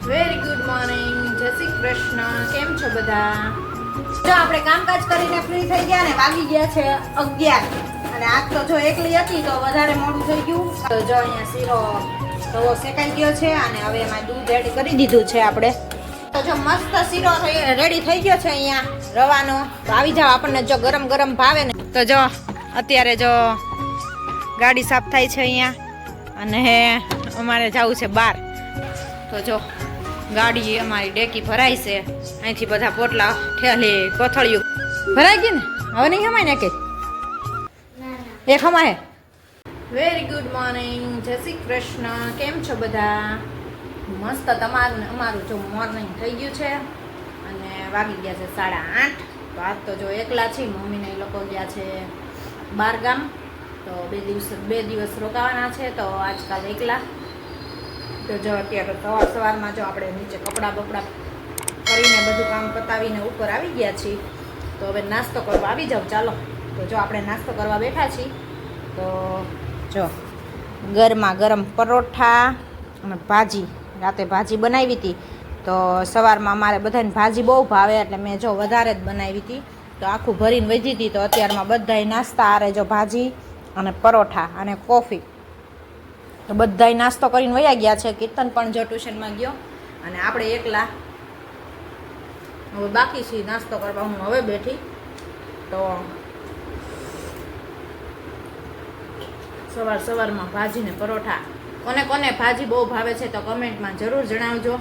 Very good morning, જય શ્રી કૃષ્ણ. કેમ છો બધા? જો આપણે કામકાજ કરીને ફ્રી થઈ ગયા ને વાગી ગયા છે 11 અને આજ તો જો એકલી હતી તો વધારે મોડું થઈ ગયું. તો જો અહીંયા શીરો તવો શેકાઈ ગયો છે અને હવે એમાં દૂધ એડ કરી દીધું છે આપણે. તો જો મસ્ત શીરો રેડી થઈ ગયો છે અહીંયા રવાનો. તો આવી જાવ, આપણને જો ગરમ ગરમ ભાવે ને. તો જો અત્યારે જો ગાડી સાફ થાય છે અહીંયા અને અમારે જવું છે બહાર. તો જો ગાડી અમારી ડેકી ભરાઈ છે. અહીંથી બધા પોટલા ઠેલી કોથળિયું ભરાઈ ગઈ ને. હવે નહીં ખમાય ને કે એ ખમાય. વેરી ગુડ મોર્નિંગ, જય શ્રી કૃષ્ણ. કેમ છો બધા? મસ્ત. તમારું ને અમારું જો મોર્નિંગ થઈ ગયું છે અને વાગી ગયા છે 8:30. તો આજ તો જો એકલા છે. મમ્મીને એ લોકો ગયા છે બહાર ગામ. તો બે દિવસ રોકાવાના છે. તો આજકાલ એકલા. તો જો અત્યારે સવારમાં જો આપણે નીચે કપડાં બપડા કરીને બધું કામ પતાવીને ઉપર આવી ગયા છીએ. તો હવે નાસ્તો કરવા આવી જાવ ચાલો. તો જો આપણે નાસ્તો કરવા બેઠા છીએ. તો જો ગરમા ગરમ પરોઠા અને ભાજી. રાતે ભાજી બનાવી હતી. તો સવારમાં અમારે બધાને ભાજી બહુ ભાવે એટલે મેં જો વધારે જ બનાવી હતી. તો આખું ભરીને વધી હતી. તો અત્યારમાં બધાય નાસ્તા આરે જો ભાજી અને પરોઠા અને કોફી. તો બધાય નાસ્તો કરીને વયા ગયા છે. કીર્તન પણ જો ટ્યુશનમાં ગયો અને આપણે એકલા હવે બાકી છે નાસ્તો કરવા. હું હવે બેઠી. તો સવારમાં ભાજી ને પરોઠા. કોને કોને ભાજી બહુ ભાવે છે તો કમેન્ટમાં જરૂર જણાવજો.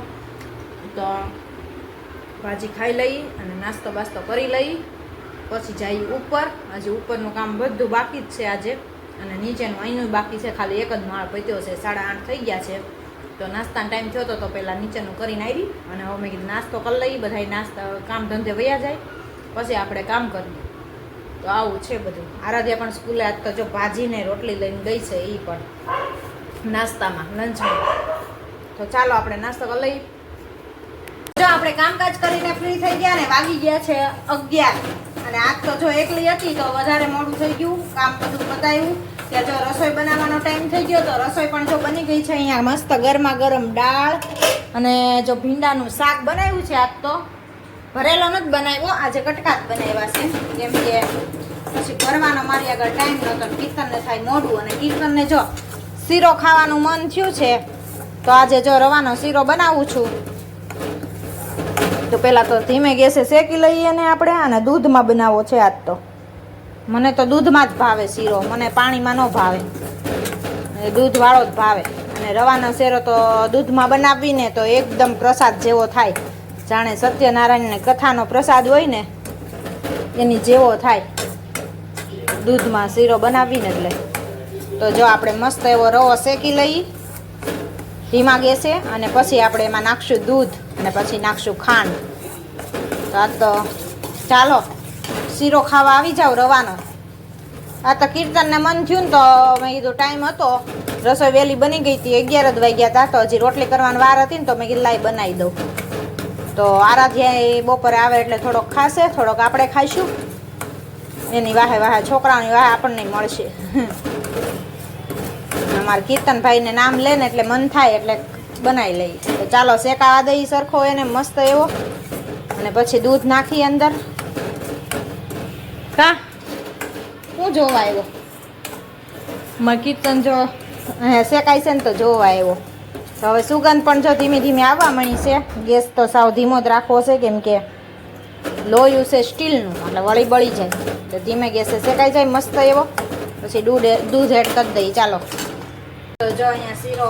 તો ભાજી ખાઈ લઈ અને નાસ્તો બાસ્તો કરી લઈ પછી જઈએ ઉપર. હજી ઉપરનું કામ બધું બાકી જ છે આજે અને નીચેનું અહીંનું બાકી છે. ખાલી એક જ માળ પત્યો છે. 8:30 થઈ ગયા છે. તો નાસ્તાનો ટાઈમ થયો તો પહેલાં નીચેનું કરીને આવી અને હવે મેં કીધું નાસ્તો કરી લઈ. બધા નાસ્તા કામ ધંધે વયા જાય પછી આપણે કામ કરીએ. તો આવું છે બધું. આરાધ્યા પણ સ્કૂલે આજ તો જો ભાજીને રોટલી લઈને ગઈ છે. એ પણ નાસ્તામાં લંચમાં. તો ચાલો આપણે નાસ્તો કરી લઈએ. જો આપણે કામકાજ કરીને ફ્રી થઈ ગયા ને વાગી ગયા છે 11 અને આજ તો જો એકલી હતી તો વધારે મોડું થઈ ગયું. કામ બધું પતાવ્યું ત્યાં જો રસોઈ બનાવવાનો ટાઈમ થઈ ગયો. તો રસોઈ પણ જો બની ગઈ છે. અહીંયા મસ્ત ગરમા ગરમ દાળ અને જો ભીંડાનું શાક બનાવ્યું છે. આજ તો ભરેલો નથી બનાવ્યો, આજે કટકા જ બનાવ્યા છે. કેમ કે પછી ભરવાનો મારી આગળ ટાઈમ નહોતો. કીર્તનને થાય મોડું અને કીર્તનને જો શીરો ખાવાનું મન થયું છે. તો આજે જો રવાનો શીરો બનાવું છું. તો પહેલાં તો ધીમે ગેસે શેકી લઈએ ને આપણે. અને દૂધમાં બનાવવો છે આજ તો. મને તો દૂધમાં જ ભાવે શીરો. મને પાણીમાં ન ભાવે. દૂધવાળો જ ભાવે. અને રવાનો શીરો તો દૂધમાં બનાવીને તો એકદમ પ્રસાદ જેવો થાય. જાણે સત્યનારાયણને કથાનો પ્રસાદ હોય ને એની જેવો થાય દૂધમાં શીરો બનાવીને. એટલે તો જો આપણે મસ્ત એવો રવો શેકી લઈએ ધીમા ગેસે અને પછી આપણે એમાં નાખશું દૂધ અને પછી નાખશું ખાંડ. તો આ તો ચાલો શીરો ખાવા આવી જાવ રવાનો. આ તો કીર્તનને મન થયું ને તો મેં કીધું ટાઈમ હતો. રસોઈ વહેલી બની ગઈ હતી. 11 જ વાગ્યા હતા. તો હજી રોટલી કરવાની વાર હતી ને તો મેં કીધું લાઈ બનાવી દઉં. તો આરાધ્યા એ બપોરે આવે એટલે થોડોક ખાશે, થોડોક આપણે ખાઈશું. એની વાહે વાહે છોકરાઓની વાહે આપણને મળશે. અમારા કીર્તનભાઈને નામ લે ને એટલે મન થાય એટલે બનાવી લઈએ. તો ચાલો શેકાવા દઈએ સરખો એને મસ્ત એવો અને પછી દૂધ નાખી અંદર. કા હું જોવા આવ્યો મારા કીર્તન જો શેકાય છે ને તો જોવા આવ્યો. તો હવે સુગંધ પણ જો ધીમે ધીમે આવવા મળી છે. ગેસ તો સાવ ધીમો જ રાખવો છે કેમ કે લોહી છે સ્ટીલનું એટલે વળી બળી જાય. તો ધીમે ગેસે શેકાઈ જાય મસ્ત એવો. પછી દૂધ એડ કરી દઈએ. ચાલો તો જો અહીંયા શીરો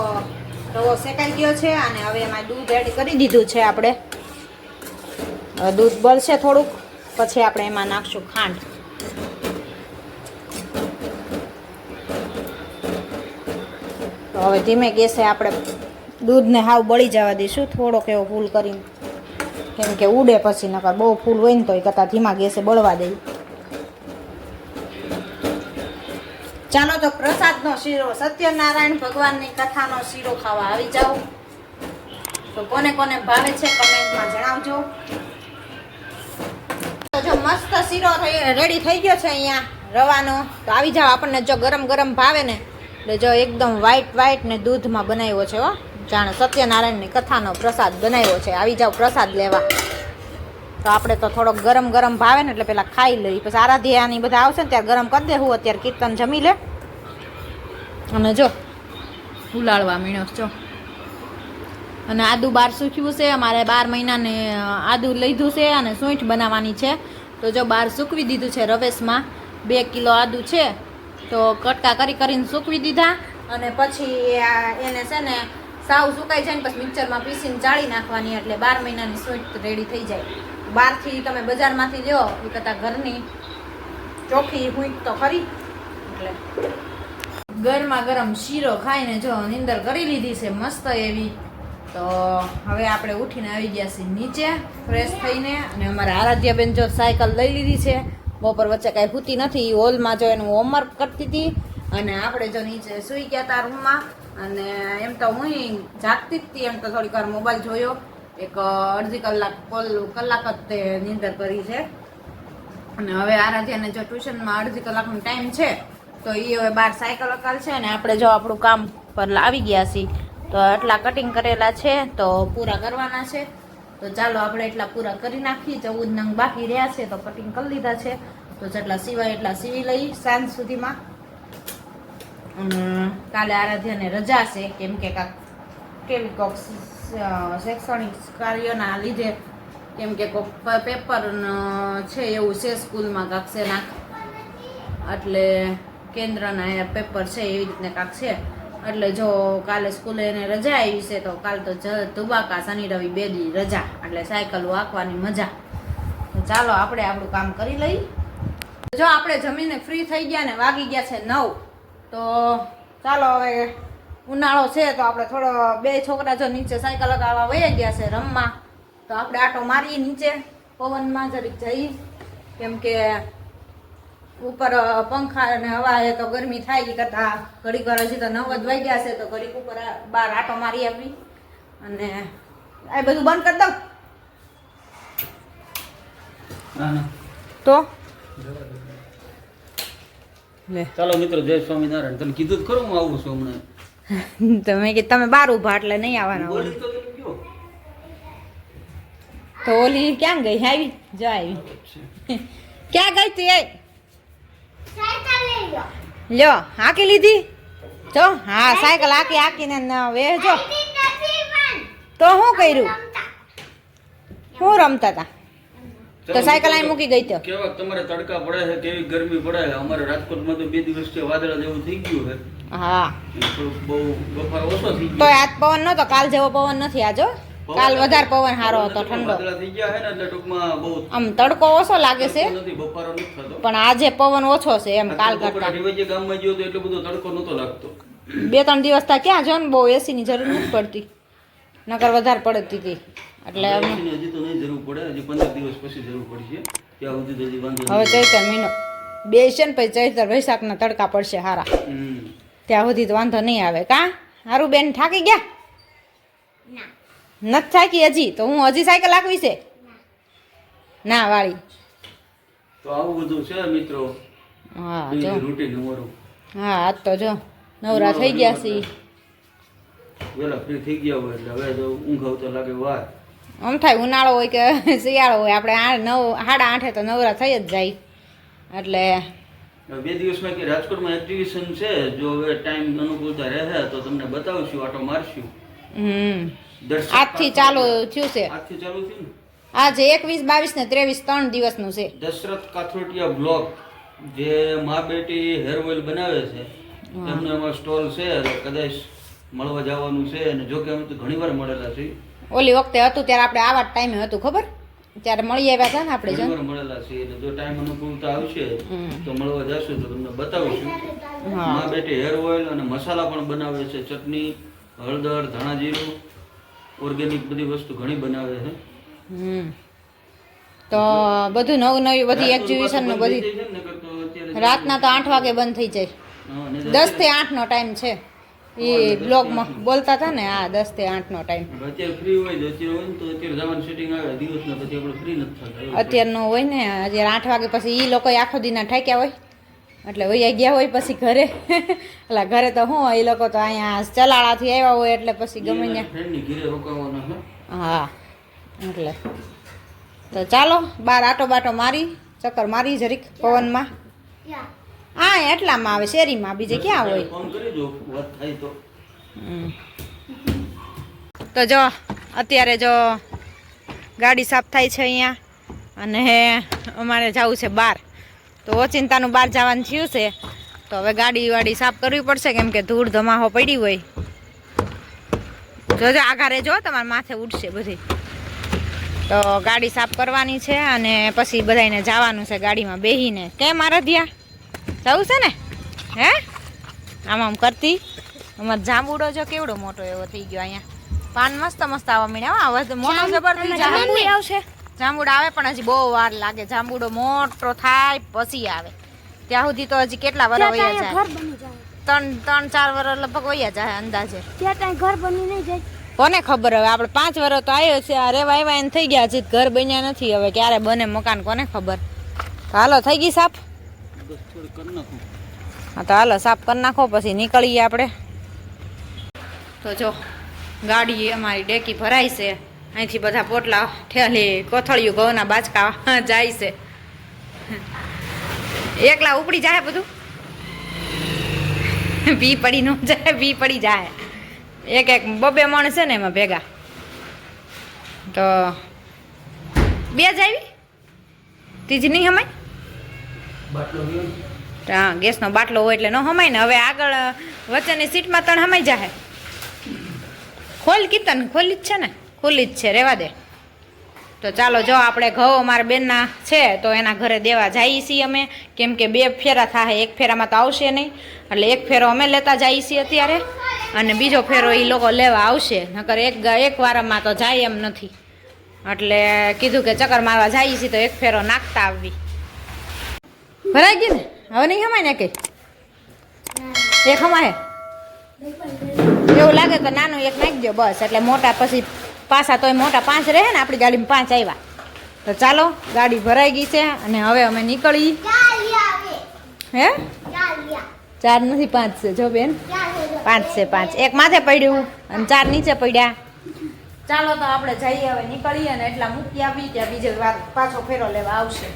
રવો શેકાઈ ગયો છે અને હવે એમાં દૂધ એડ કરી દીધું છે આપણે. દૂધ બળશે થોડુંક પછી આપણે એમાં નાખશું ખાંડ. તો હવે ધીમે ગેસે આપણે દૂધને હાવ બળી જવા દઈશું થોડોક એવો ફૂલ કરીને. કેમ કે ઉડે પછી નકર બહુ ફૂલ હોય ને તો એ કરતાં ધીમા ગેસે બળવા દઈએ. ચાલો તો પ્રસાદનો શીરો સત્યનારાયણ ભગવાનની કથાનો શીરો ખાવા આવી જાઓ. તો કોને કોને ભાવે છે કમેન્ટમાં જણાવજો. તો જો મસ્ત શીરો રેડી થઈ ગયો છે અહીંયા રવાનો. તો આવી જાઓ. આપણને જો ગરમ ગરમ ભાવે ને એટલે જો એકદમ વ્હાઈટ ને દૂધમાં બનાવ્યો છે. હો જાણે સત્યનારાયણની કથાનો પ્રસાદ બનાવ્યો છે. આવી જાવ પ્રસાદ લેવા. તો આપણે તો થોડોક ગરમ ગરમ ભાવે ને એટલે પેલા ખાઈ લઈ, પછી આરાધ્યાની બધા આવશે ને ત્યારે ગરમ કરી દેવું. અત્યારે કીર્તન જમી લે. અને જો ઉલાળવા મીણો જો, અને આદુ બાર સૂક્યું છે અમારે. 12 મહિનાને આદુ લીધું છે અને સૂંઠ બનાવવાની છે. તો જો બહાર સૂકવી દીધું છે રવેશમાં. 2 કિલો આદુ છે તો કટકા કરીને સૂકવી દીધા. અને પછી એને છે ને સાવ સુકાઈ જાય ને પછી મિક્સરમાં પીસીને ચાળી નાખવાની, એટલે 12 મહિનાની સૂંઠ રેડી થઈ જાય. બહારથી તમે બજારમાંથી લ્યો એ કરતાં ઘરની ચોખ્ખી સૂંઠ તો ખરી. એટલે ગરમા ગરમ શીરો ખાઈને જો નીંદર કરી લીધી છે મસ્ત એવી. તો હવે આપણે ઉઠીને આવી ગયા છીએ નીચે ફ્રેશ થઈને. અને અમારા આરાધ્યાબેન જો સાયકલ લઈ લીધી છે. બપોર વચ્ચે કાંઈ સૂતી નથી, હોલમાં જો એનું હોમવર્ક કરતી હતી. અને આપણે જો નીચે સૂઈ ગયા હતા રૂમમાં. અને એમ તો હું જાગતી જ હતી, એમ તો થોડીક વાર મોબાઈલ જોયો. એક અડધી કલાક જ તે નીંદર કરી છે. અને હવે આરાધ્યાને જો ટ્યુશનમાં અડધી કલાકનો ટાઈમ છે તો એ હવે બહાર સાયકલ અકાલ છે. અને આપણે જો આપણું કામ પર આવી ગયા છીએ. તો એટલા કટિંગ કરેલા છે તો પૂરા કરવાના છે. તો ચાલો આપણે એટલા પૂરા કરી નાખીએ. 14 નંગ બાકી રહ્યા છે તો કટિંગ કરી લીધા છે. તો જેટલા સિવાય એટલા સીવી લઈ સાંજ સુધીમાં. કાલે આરાધ્યાને રજા છે, કેમ કે કેવી કોક શૈક્ષણિક કાર્યના લીધે, કેમ કે કોક પેપર છે એવું છે સ્કૂલમાં કાંક છે નાખ, એટલે કેન્દ્રના પેપર છે એવી રીતને કાંક છે. એટલે જો કાલે સ્કૂલે એને રજા આવી છે તો કાલ તો ધુબાકા શનિ રવિ 2 દી રજા, એટલે સાયકલ વાંકવાની મજા. તો ચાલો આપણે આપણું કામ કરી લઈ. જો આપણે જમીને ફ્રી થઈ ગયા ને વાગી ગયા છે 9. તો ચાલો હવે ઉનાળો છે તો આપણે થોડો 2 છોકરા જો નીચે સાયકલ લગાવવા વહી ગયા છે રમવા. તો આપણે આટો મારીએ નીચે પવનમાં જરીક જઈ, કેમ કે ઉપર પંખા અને હવા એ તો ગરમી થાય કરતા ઘડીક વાર હજી તો 9 જ વાગ્યા છે તો ઘડીક ઉપર બહાર આટો મારી આપી. અને આ બધું બંધ કરી દઉં તો ચાલો મિત્રો, જય સ્વામિનારાયણ. તમે કીધું ખરું હું આવું છું હમણાં. તમે કે તમે બહાર ઉભા એટલે નહીં આવવાના. તો ઓલી ક્યાં ગઈ? આવી જો આવી. ક્યાં ગઈ તી? લ્યો હાકી લીધી તો? હા સાયકલ હાકીને વેચો. તો શું કર્યું? શું રમતા હતા? તો સાયકલ અહીં મૂકી ગઈ તો કેવા તમારે તડકા પડે છે, કેવી ગરમી પડે છે. અમારે રાજકોટમાં તો 2 દિવસથી વાદળા જેવું થઈ ગયું છે. હા થોડુંક બહુ બફારો ઓછો થઈ તો ગયો. આજ પવન નતો, કાલ જેવો પવન નથી આજો. કાલ વધારે પવન સારો હતો, ઠંડો. વાદળા થઈ ગયા છે ને એટલે ટૂંકમાં બહુ આમ તડકો ઓછો લાગે છે, નથી, બફારો નથી થતો. પણ આજે પવન ઓછો છે એમ કાલ કરતા. ઢીવૈયા ગામમાં ગયો તો એટલો બધો તડકો નતો લાગતો. 2-3 દિવસ તા ક્યાં જો ને બહુ એસી ની જરૂર નથી પડતી, નકર વધારે પડતી હતી. એટલે હજી તો નહીં જરૂર પડે, હજી 15 દિવસ પછી જરૂર પડશે. ત્યાં સુધી તો હજી વાંધો હવે ચૈતર મહિનો બેસશે ને પછી ચૈતર વૈશાખના તડકા પડશે હારા. ત્યાં સુધી તો વાંધો નહીં આવે. કા હારું બેન થાકી ગયા? નથી થાકી હજી? તો હું હજી સાયકલ હાંકવી છે ના વાળી. તો આવું બધું છે મિત્રો. હા જો રૂટીન અમારું. હા આજ તો જો નવરા થઈ ગયા છે. વેલા ફ્રી થઈ ગયા હોય એટલે હવે તો ઊંઘ આવતો લાગે વાર. આમ થાય ઉનાળો હોય કે શિયાળો હોય, આપણે 8:30 તો નવરા થઈ જ જાય. એટલે 2 દિવસમાં કે રાજકોટમાં એક્ઝિબિશન છે, જો હવે ટાઈમ અનુકૂળતા રહે તો તમને બતાવશું, આટો મારશું. આજથી ચાલુ થયું છે. આજથી ચાલુ થયું ને? આજે 21, 22 ને 23 3 દિવસનું છે. દશરથ કાથરોટિયા બ્લોગ જે મા બેટી હેર ઓઇલ બનાવે છે એમનો એમાં સ્ટોલ છે. કદાચ મળવા જવાનું છે. અને જો કે અમે તો ઘણી વાર મળેલા છે. ઓલી વખતે હતું ત્યારે આપણે આવા ટાઈમે હતું ખબર, ત્યારે મળી આવ્યા હતા ને આપણે. ઘણી વાર મળેલા છે એટલે જો ટાઈમ અનુકૂળતા આવશે તો મળવા જશું તો તમને બતાવીશું. મા બેટી હેર ઓઇલ અને મસાલા પણ બનાવે છે, ચટણી, હળદર, ધાણા જીરું, ઓર્ગેનિક બધી વસ્તુ ઘણી બનાવે છે. તો બધું નવું બધી એક્ઝિબિશન ને બધી રાતના તો 8 વાગે બંધ થઈ જાય. 10 થી 8 નો ટાઈમ છે એ બ્લોગમાં બોલતા હતા ને. આ 10 થી 8 નો ટાઈમ. અત્યારે ફ્રી હોય તો અત્યારે જવાનું સેટિંગ આવે દિવસના, પછી આપણે ફ્રી નથી થતા. અત્યારનો હોય ને, અત્યારે 8 વાગે પછી એ લોકો આખો દીના ઠાક્યા હોય એટલે વૈયા ગયા હોય પછી ઘરે એટલે ઘરે તો હું એ લોકો તો અહીંયા ચલાળાથી આવ્યા હોય એટલે પછી ગમે ત્યાં ફ્રેન્ડની ઘરે રોકાવાના છે. હા એટલે તો ચાલો બાર આટો બાટો મારી ચક્કર મારી જરીક પવનમાં હા એટલામાં આવે શેરીમાં બીજે ક્યાં હોય ફોન કરી દો વાત થાય તો. તો જો અત્યારે જો ગાડી સાફ થાય છે અહીંયા અને અમારે જવું છે બહાર તો ઓચિંતાનું બહાર જવાનું થયું છે તો હવે ગાડી વાડી સાફ કરવી પડશે કેમ કે ધૂળ ધમાહો પડી હોય જોજો આઘારે જો તમારા માથે ઉડશે બધી તો ગાડી સાફ કરવાની છે અને પછી બધાને જવાનું છે ગાડીમાં બેહીને કેમ આરાધ્યા જવું છે ને હે આમ આમ કરતી અમારે જાંબુડો જો કેવડો મોટો એવો થઈ ગયો અહીંયા પાન મસ્ત મસ્ત આવવા મળ્યા હવે મોટો જબર થઈ જાય આવશે જાંબુડા આવે પણ હજી બહુ વાર લાગે જાંબુડો મોટો થાય પછી આવે ત્યાં સુધી તો હજી કેટલા વર્ષ વયા જાય 3-4 વર્ષ લગભગ વયા જાય અંદાજે ઘર બની નહીં જાય કોને ખબર હવે આપણે 5 વર્ષ તો આવ્યો છે આ રેવા આવ્યા એને થઈ ગયા હજી ઘર બન્યા નથી હવે ક્યારે બને મકાન કોને ખબર હાલો થઈ ગઈ સાફ બસ થોડી કરી નાખું. હા તો હાલો સાફ કરી નાખો પછી નીકળીએ આપણે તો જો ગાડી અમારી ડેકી ભરાય છે અહીંથી બધા પોટલા ઠેલી કોથળિયું ઘઉંના બાચકા જાય છે એકલા ઉપડી જાય બધું ભી પડી ન જાય ભી પડી જાય એક એક બબે મણ છે ને એમાં ભેગા તો બે જ આવી ત્રીજી નહીં હમાય બાટલો લ્યો ને. હા ગેસનો બાટલો હોય એટલે ન હમાય ને હવે આગળ વચ્ચેની સીટમાં તણ હમાઈ જાય ખોલ કીતન ખોલી જ છે ને ખુલ્લી જ છે રેવા દે તો ચાલો જો આપણે ઘઉં અમારા બેનના છે તો એના ઘરે દેવા જઈએ છીએ અમે કેમ કે 2 ફેરા થાય એક ફેરામાં તો આવશે નહીં એટલે એક ફેરો અમે લેતા જઈએ છીએ અત્યારે અને બીજો ફેરો એ લોકો લેવા આવશે નકર એક વારમાં તો જાય એમ નથી એટલે કીધું કે ચક્કર મારવા જઈએ છીએ તો એક ફેરો નાખતા આવવી ભરાઈ ગઈ ને હવે નહીં હમાય ને કઈ એક હમાય એવું લાગે તો નાનું એક નાખી દો બસ એટલે મોટા પછી પાછા તોય મોટા 5 રહે ને આપણી ગાડીમાં 5 આવ્યા તો ચાલો ગાડી ભરાઈ ગઈ છે અને હવે અમે નીકળી હે 4 નથી 5 છે જો બેન 5 છે 5 એક માથે પડ્યું અને 4 નીચે પડ્યા ચાલો તો આપણે જઈએ હવે નીકળીએ અને એટલા મૂકી આપી ત્યાં બીજે વાર પાછો ફેરો લેવા આવશે